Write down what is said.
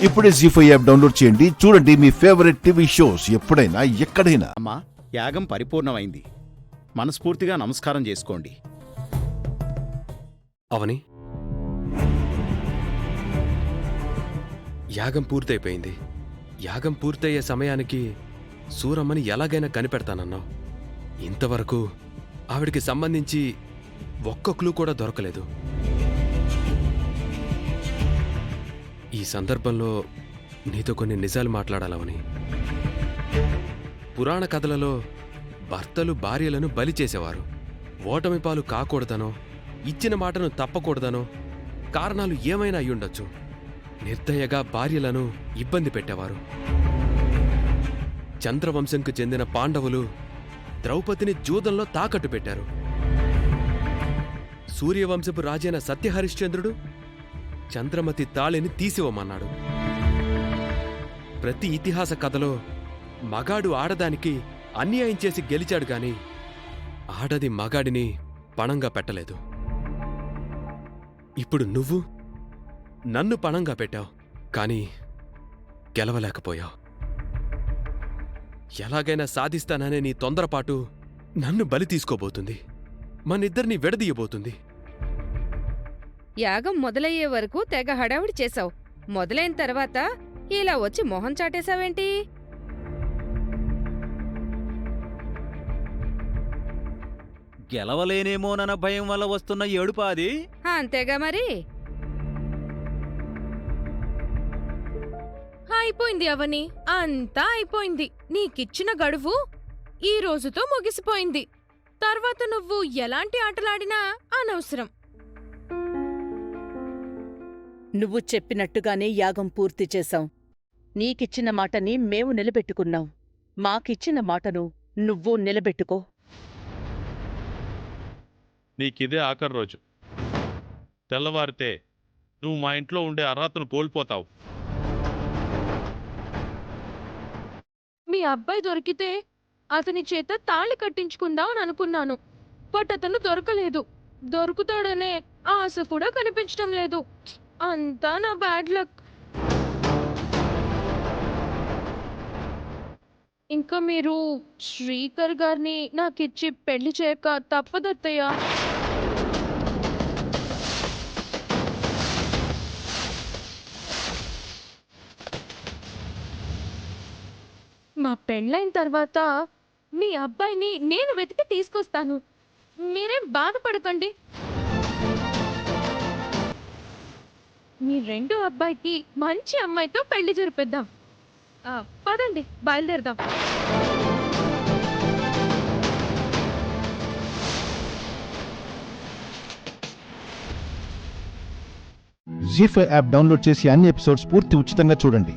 ఇప్పుడే జీ5 app download చేయండి. చూడండి మీ ఫేవరెట్ టీవీ షోస్ ఎప్పుడైనా ఎక్కడైనా. అమ్మా, యాగం పరిపూర్ణమైంది. మనస్ఫూర్తిగా నమస్కారం చేసుకోండి. అవని, యాగం పూర్తయిపోయింది. యాగం పూర్తయ్యే సమయానికి సూరమ్మని ఎలాగైనా కనిపెడతానన్నావు. ఇంతవరకు ఆవిడికి సంబంధించి ఒక్క క్లూ కూడా దొరకలేదు. ఈ సందర్భంలో నీతో కొన్ని నిజాలు మాట్లాడాలవని. పురాణ కథలలో భర్తలు భార్యలను బలి చేసేవారు. ఓటమి పాలు కాకూడదనో, ఇచ్చిన మాటను తప్పకూడదనో కారణాలు ఏమైనా అయ్యుండొచ్చు. నిర్దయగా భార్యలను ఇబ్బంది పెట్టేవారు. చంద్రవంశంకు చెందిన పాండవులు ద్రౌపదిని జూదంలో తాకట్టు పెట్టారు. సూర్యవంశపు రాజైన సత్యహరిశ్చంద్రుడు చంద్రమతి తాళిని తీసివమన్నాడు. ప్రతి ఇతిహాస కథలో మగాడు ఆడదానికి అన్యాయం చేసి గెలిచాడు గాని ఆడది మగాడిని పణంగా పెట్టలేదు. ఇప్పుడు నువ్వు నన్ను పణంగా పెట్టావు, కాని గెలవలేకపోయావు. ఎలాగైనా సాధిస్తాననే నీ తొందరపాటు నన్ను బలి తీసుకోబోతుంది, మనిద్దరినీ విడదీయబోతుంది. యాగం మొదలయ్యే వరకు తెగ హడావిడి చేశావు. మొదలైన తర్వాత ఇలా వచ్చి మొహం చాటేశావేంటి? గెలవలేనేమోనన్న భయం వల్ల వస్తున్న ఏడుపాది. అంతేగా మరి. అయిపోయింది అవని, అంతా అయిపోయింది. నీకిచ్చిన గడువు ఈ రోజుతో ముగిసిపోయింది. తర్వాత నువ్వు ఎలాంటి ఆటలాడినా అనవసరం. నువ్వు చెప్పినట్టుగానే యాగం పూర్తి చేశాం. నీకిచ్చిన మాటని మేము నిలబెట్టుకున్నాం. మాకిచ్చిన మాటను నువ్వు నిలబెట్టుకో. నీకిదే ఆఖరి రోజు. తెల్లవారితే నువ్వు మా ఇంట్లో ఉండే అర్హతను కోల్పోతావు. మీ అబ్బాయి దొరికితే అతని చేత తాళి కట్టించుకుందాం అని అనుకున్నాను. బట్ అతను దొరకలేదు. దొరుకుతాడనే ఆశ కూడా కనిపించడం లేదు. అంతా నా బ్యాడ్ లక్. ఇంకా మీరు శ్రీకర్ గారిని నాకిచ్చి పెళ్లి చేయక తప్పదత్తయ్యా. మా పెళ్ళైన తర్వాత మీ అబ్బాయిని నేను వెతికి తీసుకొస్తాను. మీరేం బాధపడకండి. మీ రెండో అబ్బాయికి మంచి అమ్మాయితో పెళ్లి జరిపిద్దాం. పదండి, బయలుదేరదాం. జీ5 యాప్ డౌన్లోడ్ చేసి అన్ని ఎపిసోడ్స్ పూర్తి ఉచితంగా చూడండి.